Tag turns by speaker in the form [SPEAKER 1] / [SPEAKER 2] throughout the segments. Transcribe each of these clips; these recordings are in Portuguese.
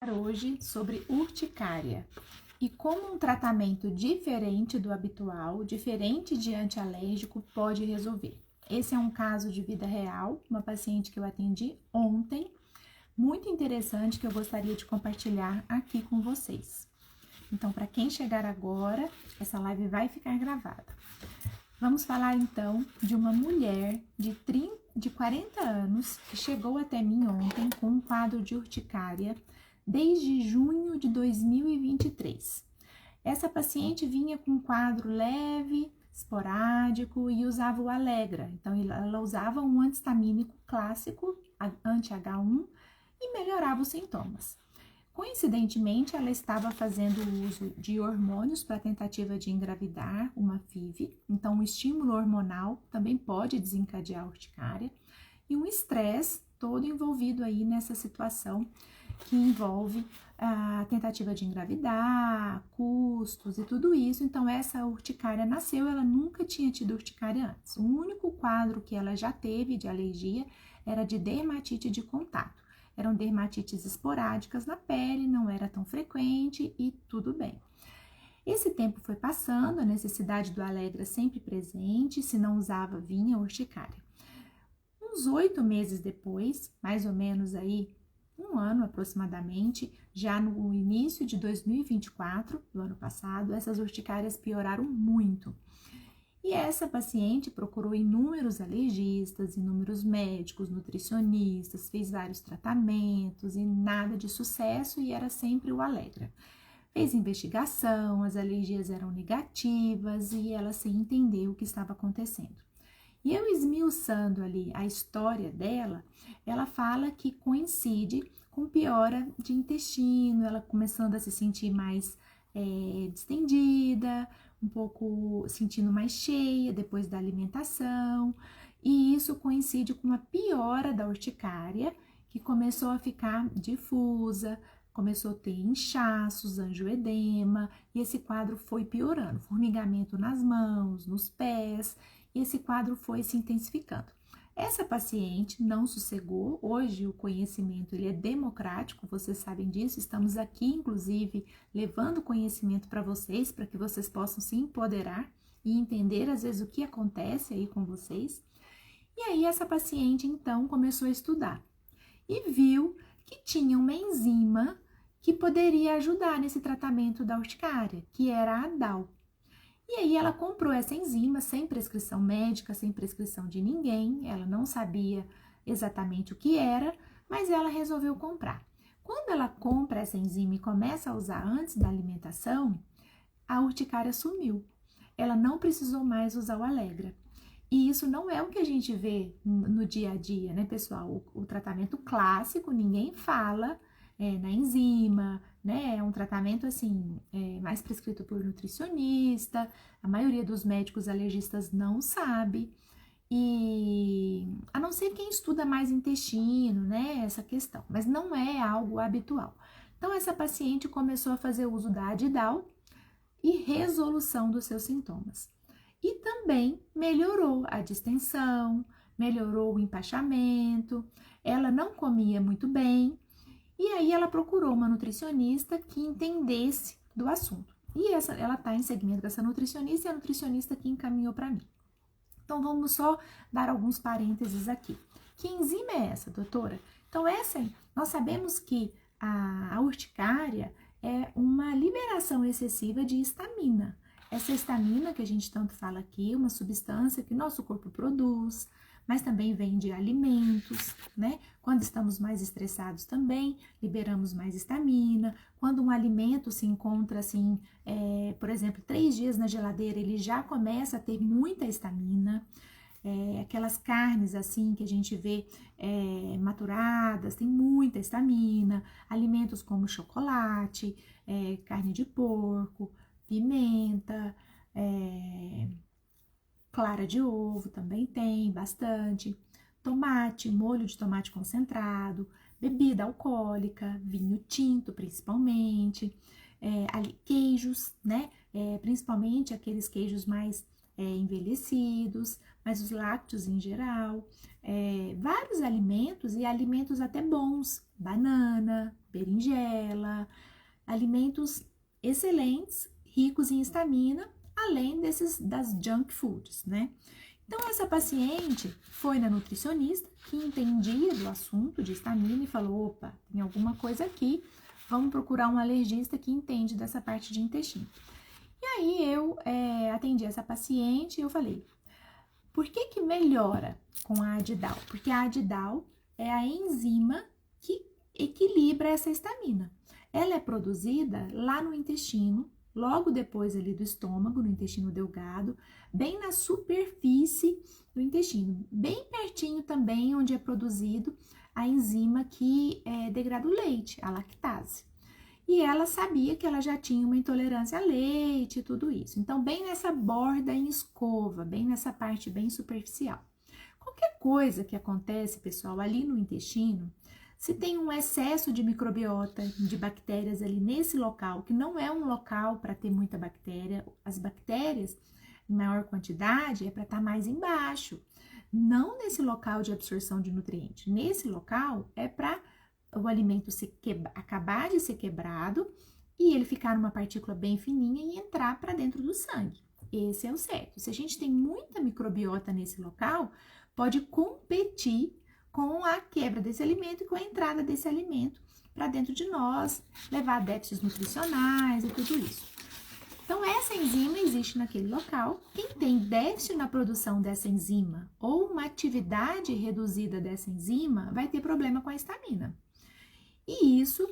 [SPEAKER 1] Hoje sobre urticária e como um tratamento diferente do habitual, diferente de antialérgico, pode resolver. Esse é um caso de vida real, uma paciente que eu atendi ontem, muito interessante que eu gostaria de compartilhar aqui com vocês. Então, para quem chegar agora, essa live vai ficar gravada. Vamos falar então de uma mulher de 40 anos que chegou até mim ontem com um quadro de urticária desde junho de 2023. Essa paciente vinha com um quadro leve, esporádico e usava o Allegra. Então, ela usava um anti-histamínico clássico, anti-H1, e melhorava os sintomas. Coincidentemente, ela estava fazendo o uso de hormônios para tentativa de engravidar, uma FIV. Então, o estímulo hormonal também pode desencadear a urticária. E um estresse todo envolvido aí nessa situação que envolve a tentativa de engravidar, custos e tudo isso. Então, essa urticária nasceu, ela nunca tinha tido urticária antes. O único quadro que ela já teve de alergia era de dermatite de contato. Eram dermatites esporádicas na pele, não era tão frequente e tudo bem. Esse tempo foi passando, a necessidade do Allegra sempre presente, se não usava, vinha a urticária. Uns 8 meses depois, mais ou menos aí, um ano aproximadamente, já no início de 2024, do ano passado, essas urticárias pioraram muito. E essa paciente procurou inúmeros alergistas, inúmeros médicos, nutricionistas, fez vários tratamentos e nada de sucesso e era sempre o Allegra. Fez investigação, as alergias eram negativas e ela sem entender o que estava acontecendo. E eu esmiuçando ali a história dela, ela fala que coincide com piora de intestino, ela começando a se sentir mais distendida, um pouco sentindo mais cheia depois da alimentação, e isso coincide com uma piora da urticária, que começou a ficar difusa, começou a ter inchaços, angioedema, e esse quadro foi piorando, formigamento nas mãos, nos pés, e esse quadro foi se intensificando. Essa paciente não sossegou, hoje o conhecimento ele é democrático, vocês sabem disso, estamos aqui inclusive levando conhecimento para vocês, para que vocês possam se empoderar e entender às vezes o que acontece aí com vocês. E aí essa paciente então começou a estudar e viu que tinha uma enzima que poderia ajudar nesse tratamento da urticária, que era a DAO. E aí ela comprou essa enzima sem prescrição médica, sem prescrição de ninguém, ela não sabia exatamente o que era, mas ela resolveu comprar. Quando ela compra essa enzima e começa a usar antes da alimentação, a urticária sumiu. Ela não precisou mais usar o Allegra. E isso não é o que a gente vê no dia a dia, né, pessoal? O tratamento clássico, ninguém fala na enzima, né? É um tratamento, assim, mais prescrito por nutricionista, a maioria dos médicos alergistas não sabe, e a não ser quem estuda mais intestino, né, essa questão, mas não é algo habitual. Então, essa paciente começou a fazer uso da Adidal e resolução dos seus sintomas. E também melhorou a distensão, melhorou o empachamento, ela não comia muito bem, e aí ela procurou uma nutricionista que entendesse do assunto. E ela está em segmento com essa nutricionista e a nutricionista que encaminhou para mim. Então, vamos só dar alguns parênteses aqui. Que enzima é essa, doutora? Então, nós sabemos que a urticária é uma liberação excessiva de histamina. Essa histamina que a gente tanto fala aqui, uma substância que nosso corpo produz, mas também vem de alimentos, né? Quando estamos mais estressados também, liberamos mais histamina. Quando um alimento se encontra, assim, por exemplo, 3 dias na geladeira, ele já começa a ter muita histamina. Aquelas carnes, assim, que a gente vê maturadas, tem muita histamina. Alimentos como chocolate, carne de porco, pimenta, clara de ovo também tem bastante, tomate, molho de tomate concentrado, bebida alcoólica, vinho tinto principalmente, queijos, né? Principalmente aqueles queijos mais envelhecidos, mas os lácteos em geral, vários alimentos e alimentos até bons, banana, berinjela, alimentos excelentes, ricos em estamina, além das junk foods, né? Então, essa paciente foi na nutricionista, que entendia do assunto de estamina e falou, opa, tem alguma coisa aqui, vamos procurar um alergista que entende dessa parte de intestino. E aí, eu atendi essa paciente e eu falei, por que melhora com a Adidal? Porque a Adidal é a enzima que equilibra essa estamina. Ela é produzida lá no intestino, logo depois ali do estômago, no intestino delgado, bem na superfície do intestino, bem pertinho também onde é produzido a enzima que degrada o leite, a lactase. E ela sabia que ela já tinha uma intolerância a leite e tudo isso. Então, bem nessa borda em escova, bem nessa parte bem superficial. Qualquer coisa que acontece, pessoal, ali no intestino, se tem um excesso de microbiota, de bactérias ali nesse local, que não é um local para ter muita bactéria, as bactérias em maior quantidade é para estar mais embaixo, não nesse local de absorção de nutrientes. Nesse local é para o alimento acabar de ser quebrado e ele ficar numa partícula bem fininha e entrar para dentro do sangue. Esse é o certo. Se a gente tem muita microbiota nesse local, pode competir com a quebra desse alimento e com a entrada desse alimento para dentro de nós, levar a déficits nutricionais e tudo isso. Então, essa enzima existe naquele local. Quem tem déficit na produção dessa enzima ou uma atividade reduzida dessa enzima vai ter problema com a estamina. E isso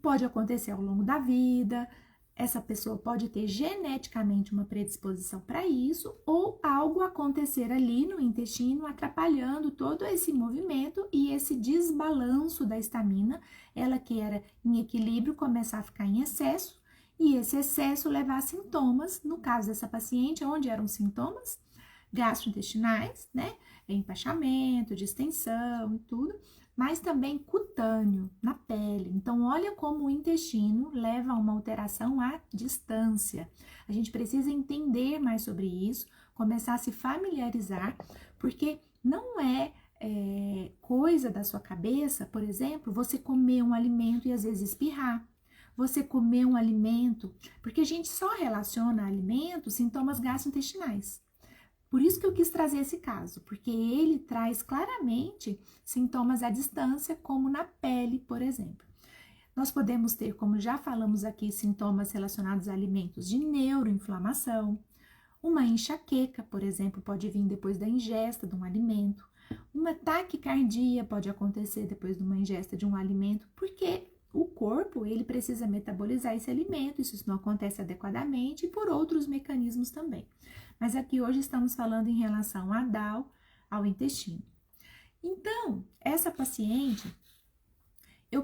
[SPEAKER 1] pode acontecer ao longo da vida, essa pessoa pode ter geneticamente uma predisposição para isso, ou algo acontecer ali no intestino, atrapalhando todo esse movimento e esse desbalanço da estamina, ela que era em equilíbrio começar a ficar em excesso, e esse excesso levar a sintomas, no caso dessa paciente, onde eram sintomas gastrointestinais, né, empachamento, distensão e tudo, mas também cutâneo, na pele. Então, olha como o intestino leva a uma alteração à distância. A gente precisa entender mais sobre isso, começar a se familiarizar, porque não é coisa da sua cabeça, por exemplo, você comer um alimento e às vezes espirrar. Você comer um alimento, porque a gente só relaciona alimento, sintomas gastrointestinais. Por isso que eu quis trazer esse caso, porque ele traz claramente sintomas à distância, como na pele, por exemplo. Nós podemos ter, como já falamos aqui, sintomas relacionados a alimentos de neuroinflamação, uma enxaqueca, por exemplo, pode vir depois da ingesta de um alimento, uma taquicardia pode acontecer depois de uma ingesta de um alimento, porque o corpo, ele precisa metabolizar esse alimento, isso não acontece adequadamente, e por outros mecanismos também. Mas aqui hoje estamos falando em relação à DAO, ao intestino. Então, essa paciente, eu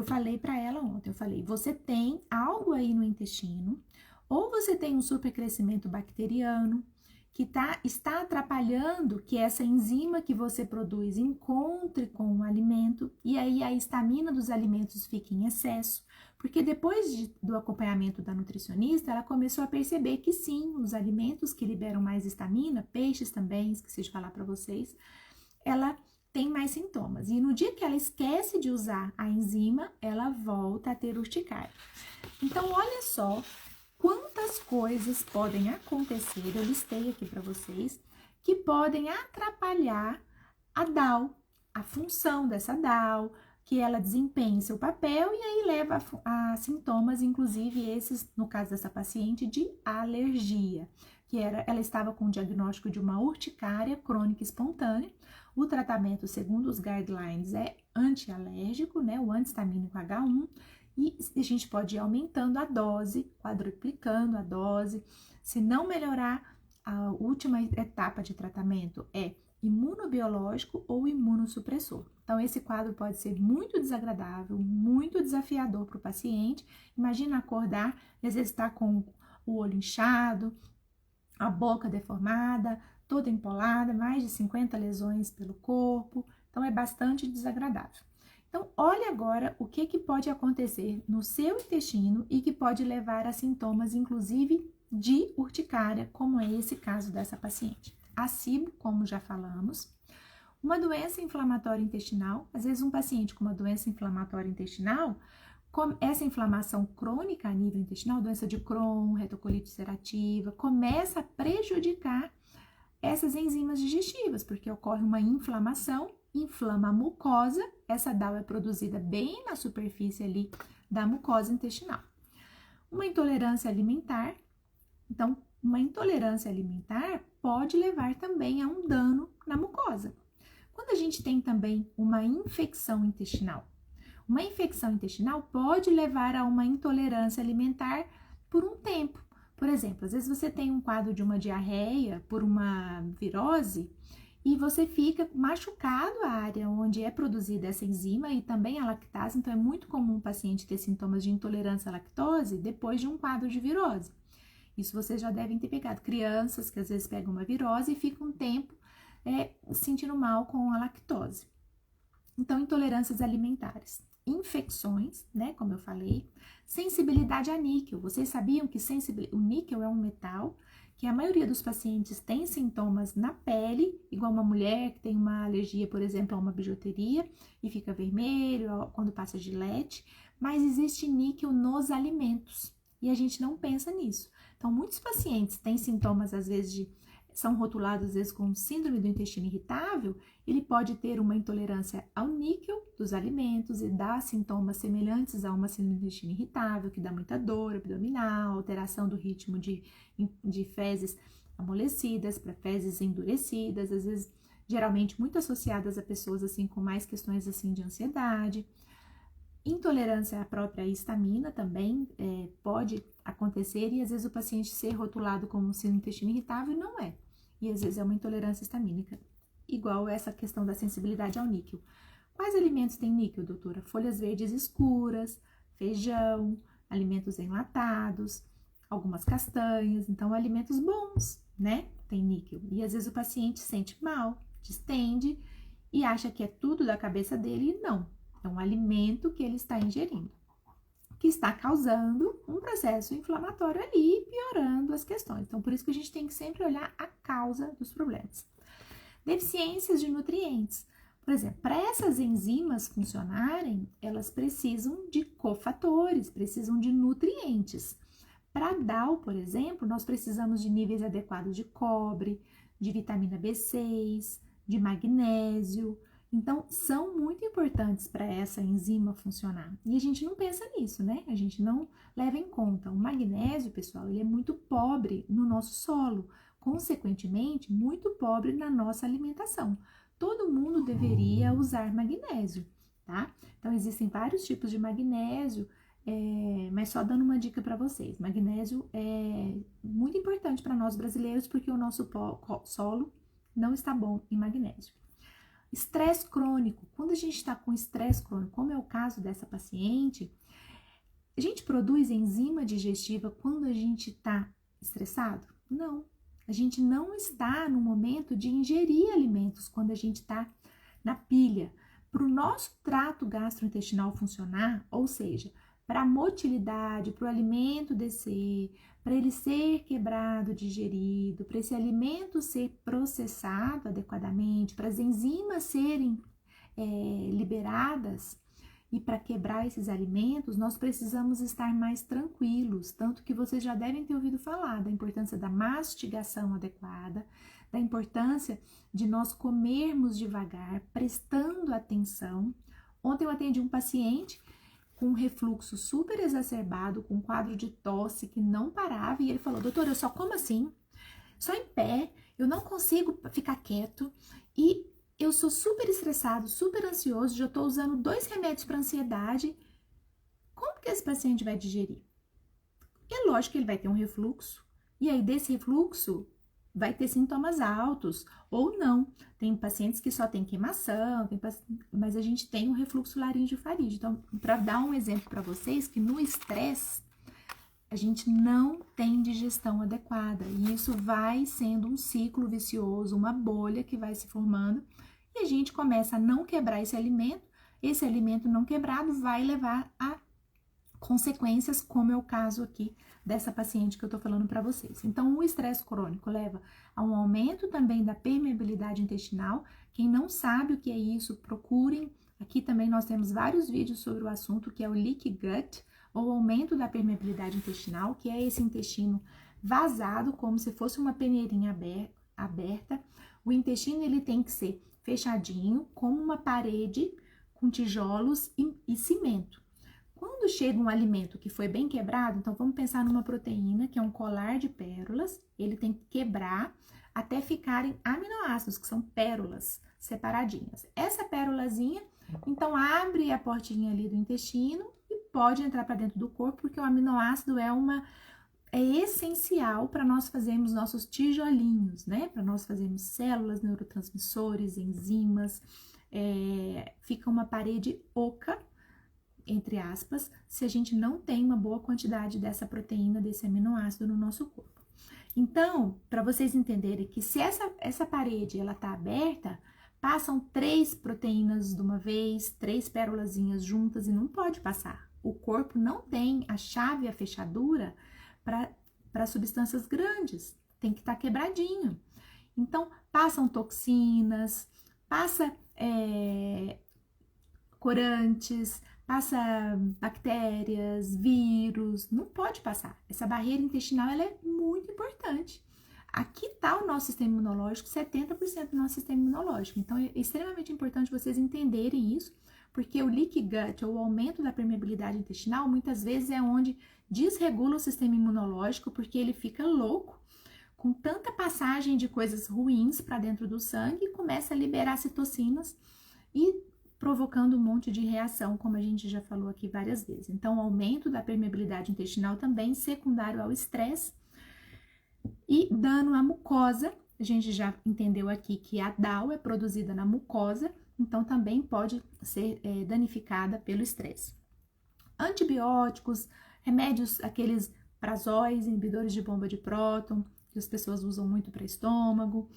[SPEAKER 1] falei para ela ontem, você tem algo aí no intestino, ou você tem um supercrescimento bacteriano, que está atrapalhando que essa enzima que você produz encontre com o alimento, e aí a estamina dos alimentos fica em excesso, porque depois do acompanhamento da nutricionista, ela começou a perceber que sim, os alimentos que liberam mais estamina, peixes também, esqueci de falar para vocês, ela tem mais sintomas. E no dia que ela esquece de usar a enzima, ela volta a ter urticária. Então, olha só quantas coisas podem acontecer, eu listei aqui para vocês, que podem atrapalhar a DAO, a função dessa DAO, que ela desempenhe seu papel e aí leva a sintomas, inclusive esses, no caso dessa paciente, de alergia, ela estava com o diagnóstico de uma urticária crônica espontânea. O tratamento, segundo os guidelines, é antialérgico, né, o antihistamínico H1, e a gente pode ir aumentando a dose, quadruplicando a dose. Se não melhorar, a última etapa de tratamento é imunobiológico ou imunossupressor. Então, esse quadro pode ser muito desagradável, muito desafiador para o paciente. Imagina acordar e às vezes estar com o olho inchado, a boca deformada, toda empolada, mais de 50 lesões pelo corpo. Então, é bastante desagradável. Então, olhe agora o que pode acontecer no seu intestino e que pode levar a sintomas, inclusive, de urticária, como é esse caso dessa paciente. a SIBO, como já falamos. Uma doença inflamatória intestinal, às vezes um paciente com uma doença inflamatória intestinal, essa inflamação crônica a nível intestinal, doença de Crohn, retocolite ulcerativa, começa a prejudicar essas enzimas digestivas, porque ocorre uma inflamação, inflama a mucosa, essa DAO é produzida bem na superfície ali da mucosa intestinal. Uma intolerância alimentar, então, uma intolerância alimentar pode levar também a um dano na mucosa. Quando a gente tem também uma infecção intestinal pode levar a uma intolerância alimentar por um tempo. Por exemplo, às vezes você tem um quadro de uma diarreia por uma virose e você fica machucado a área onde é produzida essa enzima e também a lactase, então é muito comum o paciente ter sintomas de intolerância à lactose depois de um quadro de virose. Isso vocês já devem ter pegado. Crianças que às vezes pegam uma virose e ficam um tempo sentindo mal com a lactose. Então, intolerâncias alimentares. Infecções, né, como eu falei. Sensibilidade a níquel. Vocês sabiam que o níquel é um metal que a maioria dos pacientes tem sintomas na pele, igual uma mulher que tem uma alergia, por exemplo, a uma bijuteria e fica vermelho quando passa Gilete, mas existe níquel nos alimentos e a gente não pensa nisso. Então, muitos pacientes têm sintomas, às vezes, são rotulados, às vezes, com síndrome do intestino irritável, ele pode ter uma intolerância ao níquel dos alimentos e dá sintomas semelhantes a uma síndrome do intestino irritável, que dá muita dor abdominal, alteração do ritmo de fezes amolecidas para fezes endurecidas, às vezes, geralmente, muito associadas a pessoas, assim, com mais questões, assim, de ansiedade. Intolerância à própria histamina também pode acontecer e às vezes o paciente ser rotulado como síndrome do intestino irritável não é. E às vezes é uma intolerância histamínica, igual essa questão da sensibilidade ao níquel. Quais alimentos têm níquel, doutora? Folhas verdes escuras, feijão, alimentos enlatados, algumas castanhas, então alimentos bons, né? Tem níquel. E às vezes o paciente sente mal, distende e acha que é tudo da cabeça dele e não. É um alimento que ele está ingerindo, que está causando um processo inflamatório ali, piorando as questões. Então, por isso que a gente tem que sempre olhar a causa dos problemas. Deficiências de nutrientes. Por exemplo, para essas enzimas funcionarem, elas precisam de cofatores, precisam de nutrientes. Para a DAO, por exemplo, nós precisamos de níveis adequados de cobre, de vitamina B6, de magnésio. Então, são muito importantes para essa enzima funcionar. E a gente não pensa nisso, né? A gente não leva em conta. O magnésio, pessoal, ele é muito pobre no nosso solo. Consequentemente, muito pobre na nossa alimentação. Todo mundo deveria usar magnésio, tá? Então, existem vários tipos de magnésio, mas só dando uma dica para vocês. Magnésio é muito importante para nós brasileiros porque o nosso solo não está bom em magnésio. Estresse crônico. Quando a gente está com estresse crônico, como é o caso dessa paciente, a gente produz enzima digestiva quando a gente está estressado? Não. A gente não está no momento de ingerir alimentos quando a gente está na pilha. Para o nosso trato gastrointestinal funcionar, ou seja, para a motilidade, para o alimento descer, para ele ser quebrado, digerido, para esse alimento ser processado adequadamente, para as enzimas serem liberadas e para quebrar esses alimentos, nós precisamos estar mais tranquilos, tanto que vocês já devem ter ouvido falar da importância da mastigação adequada, da importância de nós comermos devagar, prestando atenção. Ontem eu atendi um paciente com um refluxo super exacerbado, com um quadro de tosse que não parava, e ele falou: doutor, eu só como assim, só em pé, eu não consigo ficar quieto, e eu sou super estressado, super ansioso, já estou usando 2 remédios para ansiedade, como que esse paciente vai digerir? É lógico que ele vai ter um refluxo, e aí desse refluxo vai ter sintomas altos, ou não. Tem pacientes que só tem queimação, mas a gente tem um refluxo laringe-faríngeo. Então, para dar um exemplo para vocês, que no estresse, a gente não tem digestão adequada. E isso vai sendo um ciclo vicioso, uma bolha que vai se formando, e a gente começa a não quebrar esse alimento não quebrado vai levar a consequências, como é o caso aqui dessa paciente que eu tô falando para vocês. Então, o estresse crônico leva a um aumento também da permeabilidade intestinal. Quem não sabe o que é isso, procurem. Aqui também nós temos vários vídeos sobre o assunto, que é o leaky gut, ou aumento da permeabilidade intestinal, que é esse intestino vazado, como se fosse uma peneirinha aberta. O intestino, ele tem que ser fechadinho, como uma parede com tijolos e cimento. Quando chega um alimento que foi bem quebrado, então vamos pensar numa proteína, que é um colar de pérolas, ele tem que quebrar até ficarem aminoácidos, que são pérolas separadinhas. Essa pérolazinha, então abre a portinha ali do intestino e pode entrar para dentro do corpo, porque o aminoácido é essencial para nós fazermos nossos tijolinhos, né? Para nós fazermos células, neurotransmissores, enzimas, fica uma parede oca, entre aspas, se a gente não tem uma boa quantidade dessa proteína, desse aminoácido no nosso corpo. Então, para vocês entenderem que se essa parede ela tá aberta, passam 3 proteínas de uma vez, 3 pérolazinhas juntas e não pode passar. O corpo não tem a chave, a fechadura para substâncias grandes, tem que estar quebradinho. Então, passam toxinas, passa corantes, passa bactérias, vírus, não pode passar. Essa barreira intestinal ela é muito importante. Aqui está o nosso sistema imunológico, 70% do nosso sistema imunológico. Então, é extremamente importante vocês entenderem isso, porque o leaky gut, ou o aumento da permeabilidade intestinal, muitas vezes é onde desregula o sistema imunológico, porque ele fica louco, com tanta passagem de coisas ruins para dentro do sangue, e começa a liberar citocinas e provocando um monte de reação, como a gente já falou aqui várias vezes. Então, o aumento da permeabilidade intestinal também secundário ao estresse e dano à mucosa. A gente já entendeu aqui que a DAO é produzida na mucosa, então também pode ser danificada pelo estresse. Antibióticos, remédios, aqueles prazóis, inibidores de bomba de próton, que as pessoas usam muito para estômago,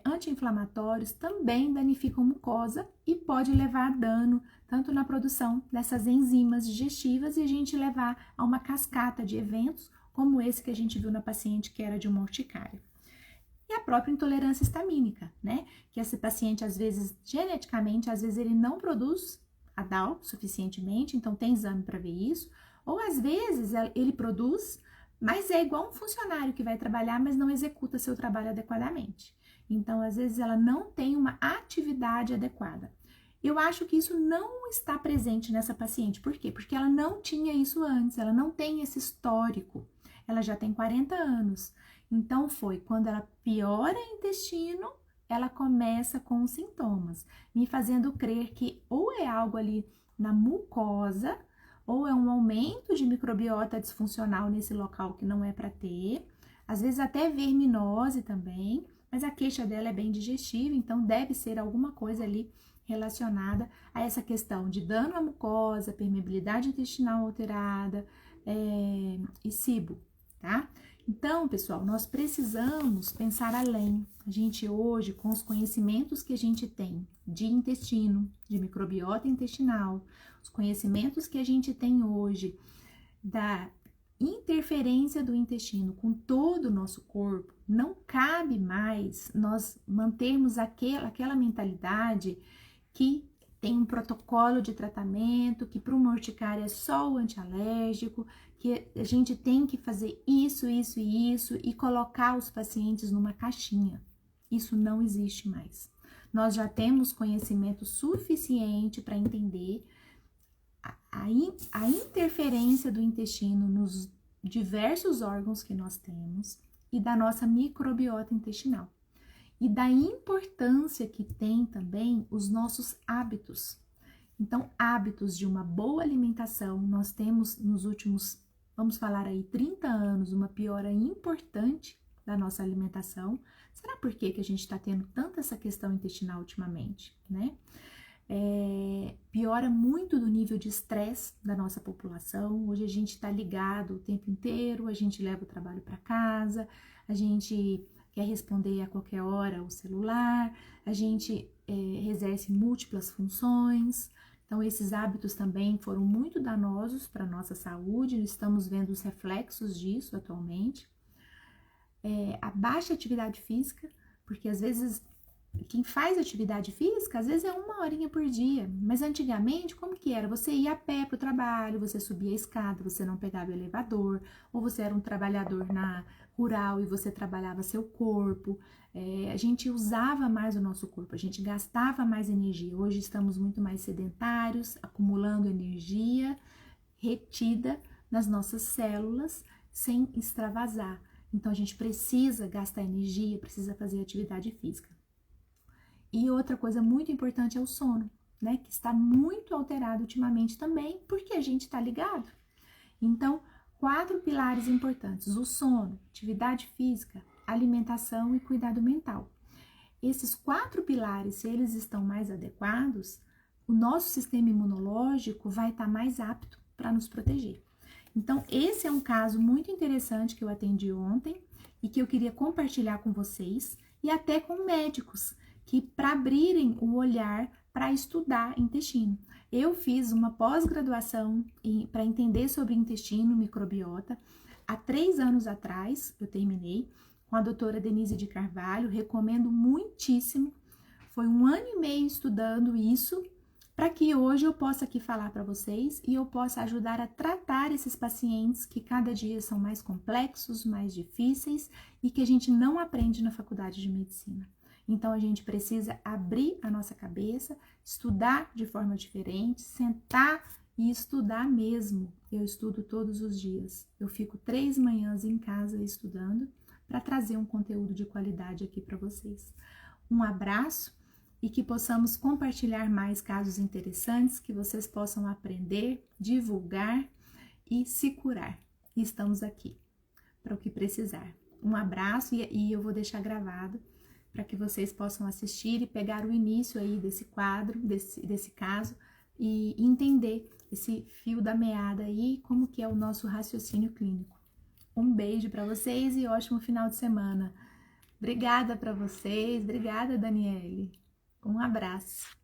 [SPEAKER 1] anti-inflamatórios também danificam mucosa e pode levar a dano tanto na produção dessas enzimas digestivas e a gente levar a uma cascata de eventos como esse que a gente viu na paciente que era de uma urticária. E a própria intolerância histamínica, né? Que esse paciente, às vezes, geneticamente, às vezes ele não produz a DAO suficientemente, então tem exame para ver isso, ou às vezes ele produz, mas é igual um funcionário que vai trabalhar, mas não executa seu trabalho adequadamente. Então, às vezes, ela não tem uma atividade adequada. Eu acho que isso não está presente nessa paciente. Por quê? Porque ela não tinha isso antes, ela não tem esse histórico. Ela já tem 40 anos. Então, foi quando ela piora o intestino, ela começa com os sintomas, me fazendo crer que ou é algo ali na mucosa, ou é um aumento de microbiota disfuncional nesse local que não é para ter, às vezes até verminose também, mas a queixa dela é bem digestiva, então deve ser alguma coisa ali relacionada a essa questão de dano à mucosa, permeabilidade intestinal alterada e SIBO, tá? Então, pessoal, nós precisamos pensar além. A gente hoje, com os conhecimentos que a gente tem de intestino, de microbiota intestinal, os conhecimentos que a gente tem hoje da interferência do intestino com todo o nosso corpo, não cabe mais nós mantermos aquela mentalidade que tem um protocolo de tratamento, que para uma urticária é só o antialérgico, que a gente tem que fazer isso, isso e isso e colocar os pacientes numa caixinha. Isso não existe mais. Nós já temos conhecimento suficiente para entender a interferência do intestino nos diversos órgãos que nós temos e da nossa microbiota intestinal. E da importância que tem também os nossos hábitos. Então, hábitos de uma boa alimentação, nós temos nos últimos, vamos falar aí, 30 anos, uma piora importante da nossa alimentação. Será por que a gente está tendo tanta essa questão intestinal ultimamente, né? Piora muito do nível de estresse da nossa população. Hoje a gente está ligado o tempo inteiro, a gente leva o trabalho para casa, a gente quer responder a qualquer hora o celular, a gente exerce múltiplas funções. Então, esses hábitos também foram muito danosos para a nossa saúde, estamos vendo os reflexos disso atualmente. A baixa atividade física, porque às vezes quem faz atividade física, às vezes é 1 horinha por dia, mas antigamente, como que era? Você ia a pé para o trabalho, você subia a escada, você não pegava o elevador, ou você era um trabalhador na rural e você trabalhava seu corpo, a gente usava mais o nosso corpo, a gente gastava mais energia. Hoje estamos muito mais sedentários, acumulando energia retida nas nossas células sem extravasar. Então, a gente precisa gastar energia, precisa fazer atividade física. E outra coisa muito importante é o sono, né? Que está muito alterado ultimamente também, porque a gente está ligado. Então, 4 pilares importantes: o sono, atividade física, alimentação e cuidado mental. Esses 4 pilares, se eles estão mais adequados, o nosso sistema imunológico vai estar mais apto para nos proteger. Então, esse é um caso muito interessante que eu atendi ontem e que eu queria compartilhar com vocês e até com médicos que para abrirem o olhar para estudar intestino. Eu fiz uma pós-graduação para entender sobre intestino, microbiota. Há 3 anos atrás, eu terminei com a doutora Denise de Carvalho, recomendo muitíssimo. Foi 1 ano e meio estudando isso, para que hoje eu possa aqui falar para vocês e eu possa ajudar a tratar esses pacientes que cada dia são mais complexos, mais difíceis e que a gente não aprende na faculdade de medicina. Então, a gente precisa abrir a nossa cabeça, estudar de forma diferente, sentar e estudar mesmo. Eu estudo todos os dias. Eu fico 3 manhãs em casa estudando para trazer um conteúdo de qualidade aqui para vocês. Um abraço e que possamos compartilhar mais casos interessantes, que vocês possam aprender, divulgar e se curar. E estamos aqui para o que precisar. Um abraço e eu vou deixar gravado para que vocês possam assistir e pegar o início aí desse quadro, desse caso e entender esse fio da meada aí, como que é o nosso raciocínio clínico. Um beijo para vocês e ótimo final de semana. Obrigada para vocês, obrigada, Daniele. Um abraço.